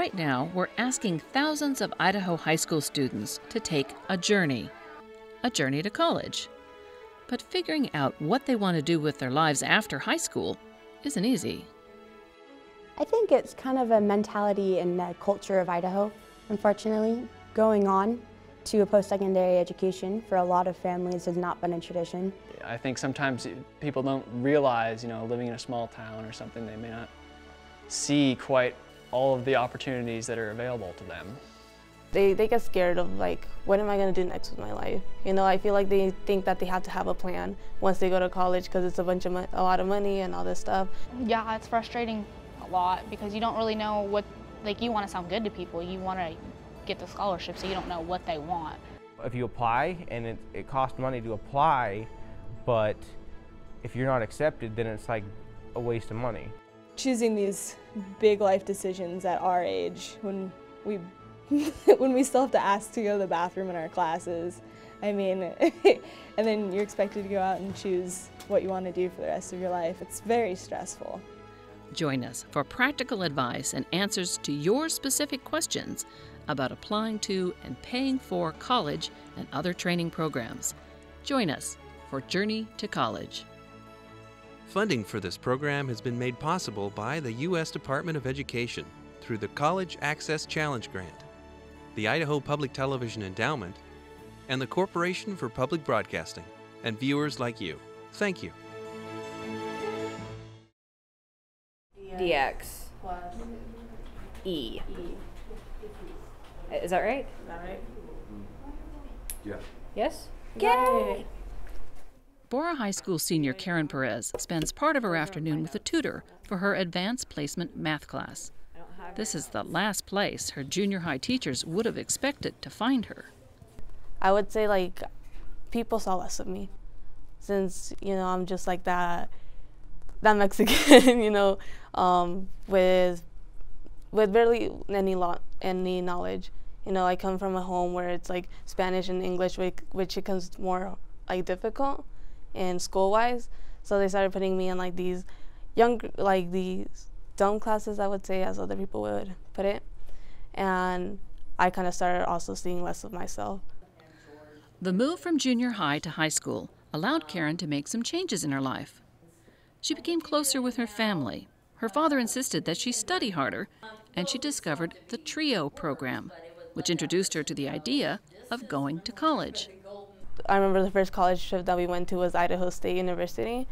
Right now, we're asking thousands of Idaho high school students to take a journey to college. But figuring out what they want to do with their lives after high school isn't easy. I think it's kind of a mentality and the culture of Idaho, unfortunately. Going on to a post-secondary education for a lot of families has not been a tradition. I think sometimes people don't realize, living in a small town or something, they may not see quite all of the opportunities that are available to them. They get scared of what am I going to do next with my life? I feel like they think that they have to have a plan once they go to college because it's a lot of money and all this stuff. Yeah, it's frustrating a lot because you don't really know what, you want to sound good to people. You want to get the scholarship, so you don't know what they want. If you apply and it costs money to apply, but if you're not accepted, then it's like a waste of money. Choosing these big life decisions at our age when we when we still have to ask to go to the bathroom in our classes, and then you're expected to go out and choose what you want to do for the rest of your life. It's very stressful. Join us for practical advice and answers to your specific questions about applying to and paying for college and other training programs. Join us for Journey to College. Funding for this program has been made possible by the U.S. Department of Education through the College Access Challenge Grant, the Idaho Public Television Endowment, and the Corporation for Public Broadcasting, and viewers like you. Thank you. dx plus e. Is that right? Is that right? Yeah. Yes? Yay! Bora High School senior Karen Perez spends part of her afternoon with a tutor for her advanced placement math class. This is the last place her junior high teachers would have expected to find her. I would say people saw less of me since, I'm just like that Mexican, with barely any knowledge. I come from a home where it's Spanish and English, which becomes more difficult and school-wise. So they started putting me in these these dumb classes, I would say, as other people would put it. And I kind of started also seeing less of myself. The move from junior high to high school allowed Karen to make some changes in her life. She became closer with her family. Her father insisted that she study harder, and she discovered the TRIO program, which introduced her to the idea of going to college. I remember the first college trip that we went to was Idaho State University,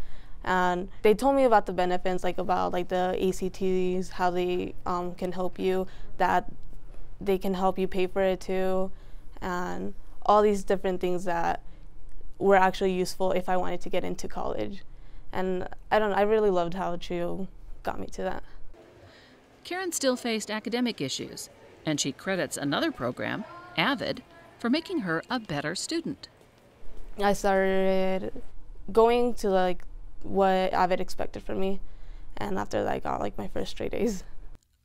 and they told me about the benefits, about the ACTs, how they can help you, that they can help you pay for it too, and all these different things that were actually useful if I wanted to get into college. And I really loved how TRIO got me to that. Karen still faced academic issues, and she credits another program, AVID, for making her a better student. I started going to what AVID expected from me, and after that I got my first straight A's.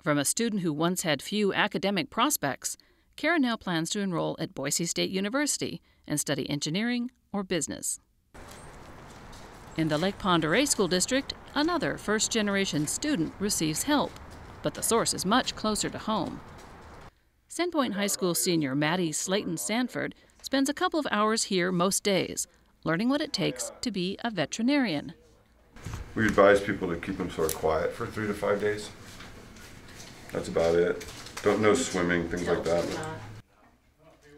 From a student who once had few academic prospects, Karen now plans to enroll at Boise State University and study engineering or business. In the Lake Pend Oreille School District, another first-generation student receives help, but the source is much closer to home. Sandpoint High School senior Maddie Slayton Sanford spends a couple of hours here most days, learning what it takes to be a veterinarian. We advise people to keep them sort of quiet for 3 to 5 days. That's about it. Don't know swimming, things like that.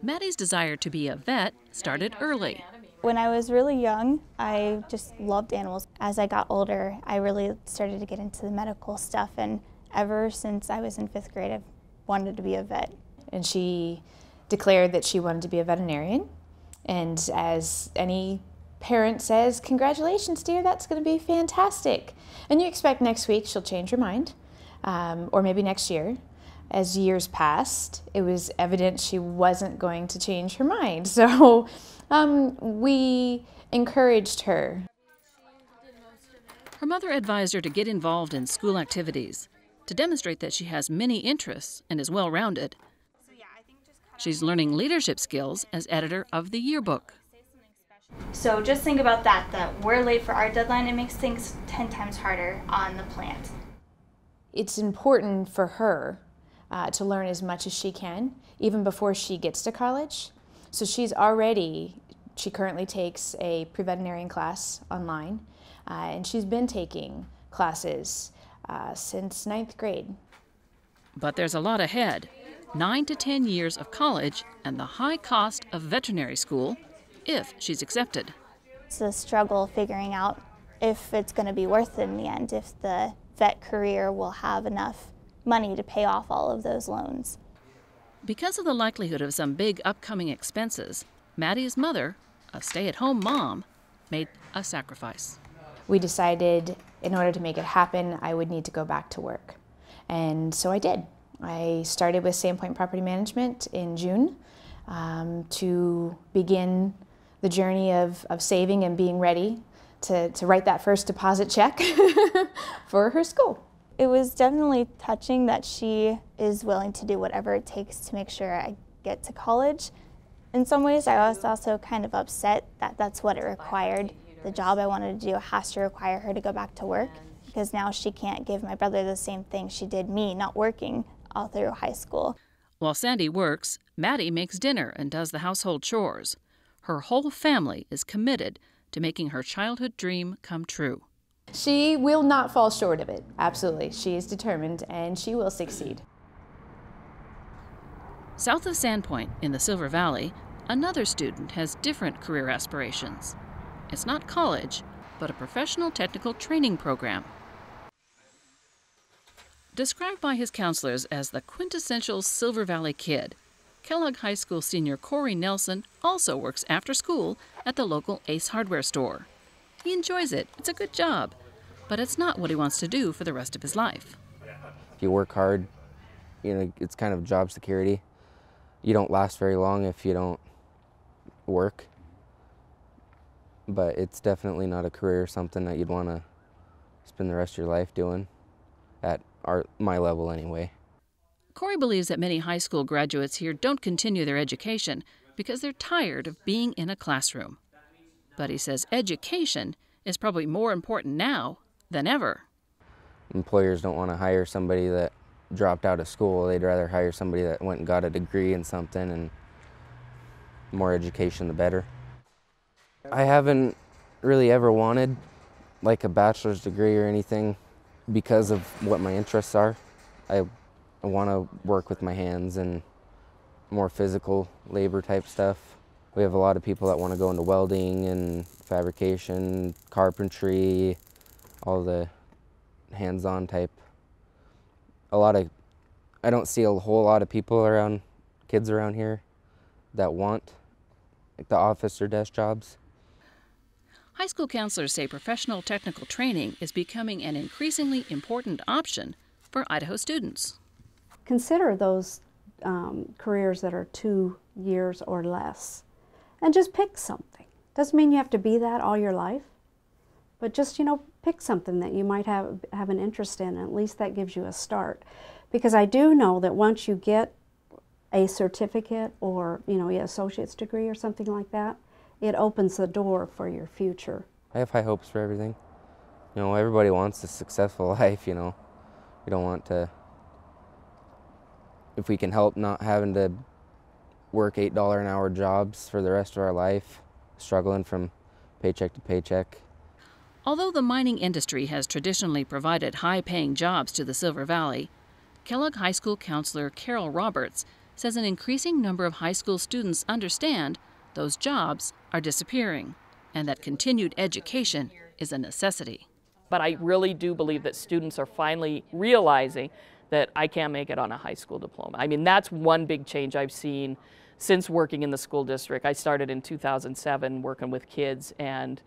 Maddie's desire to be a vet started early. When I was really young, I just loved animals. As I got older, I really started to get into the medical stuff, and ever since I was in 5th grade, I've wanted to be a vet. And she declared that she wanted to be a veterinarian. And as any parent says, congratulations, dear, that's going to be fantastic. And you expect next week she'll change her mind, or maybe next year. As years passed, it was evident she wasn't going to change her mind. So we encouraged her. Her mother advised her to get involved in school activities to demonstrate that she has many interests and is well-rounded. She's learning leadership skills as editor of the yearbook. So just think about that we're late for our deadline. It makes things 10 times harder on the plant. It's important for her to learn as much as she can, even before she gets to college. So she currently takes a pre-veterinarian class online, and she's been taking classes since 9th grade. But there's a lot ahead. 9 to 10 years of college and the high cost of veterinary school, if she's accepted. It's a struggle figuring out if it's going to be worth it in the end, if the vet career will have enough money to pay off all of those loans. Because of the likelihood of some big upcoming expenses, Maddie's mother, a stay-at-home mom, made a sacrifice. We decided in order to make it happen, I would need to go back to work. And so I did. I started with Sandpoint Property Management in June to begin the journey of saving and being ready to write that first deposit check for her school. It was definitely touching that she is willing to do whatever it takes to make sure I get to college. In some ways, I was also kind of upset that that's what it required. The job I wanted to do has to require her to go back to work, because now she can't give my brother the same thing she did me, not working all through high school. While Sandy works, Maddie makes dinner and does the household chores. Her whole family is committed to making her childhood dream come true. She will not fall short of it, absolutely. She is determined and she will succeed. South of Sandpoint, in the Silver Valley, another student has different career aspirations. It's not college, but a professional technical training program. Described by his counselors as the quintessential Silver Valley kid, Kellogg High School senior Corey Nelson also works after school at the local Ace Hardware store. He enjoys it. It's a good job, but it's not what he wants to do for the rest of his life. If you work hard, it's kind of job security. You don't last very long if you don't work, but it's definitely not a career or something that you'd want to spend the rest of your life doing, at my level anyway. Corey believes that many high school graduates here don't continue their education because they're tired of being in a classroom. But he says education is probably more important now than ever. Employers don't want to hire somebody that dropped out of school. They'd rather hire somebody that went and got a degree in something, and more education the better. I haven't really ever wanted like a bachelor's degree or anything because of what my interests are. I want to work with my hands and more physical labor type stuff. We have a lot of people that want to go into welding and fabrication, carpentry, all the hands-on type. I don't see a whole lot of people kids around here that want like the office or desk jobs. High school counselors say professional technical training is becoming an increasingly important option for Idaho students. Consider those careers that are 2 years or less, and just pick something. Doesn't mean you have to be that all your life, but just, pick something that you might have an interest in, and at least that gives you a start. Because I do know that once you get a certificate or, an associate's degree or something like that, it opens the door for your future. I have high hopes for everything. Everybody wants a successful life, We don't want to, if we can help not having to work $8 an hour jobs for the rest of our life, struggling from paycheck to paycheck. Although the mining industry has traditionally provided high-paying jobs to the Silver Valley, Kellogg High School counselor Carol Roberts says an increasing number of high school students understand those jobs are disappearing and that continued education is a necessity. But I really do believe that students are finally realizing that I can't make it on a high school diploma. I mean, that's one big change I've seen since working in the school district. I started in 2007 working with kids, and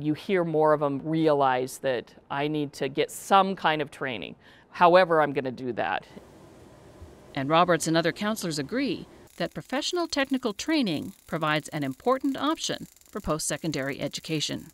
you hear more of them realize that I need to get some kind of training. However, I'm going to do that. And Roberts and other counselors agree that professional technical training provides an important option for post-secondary education.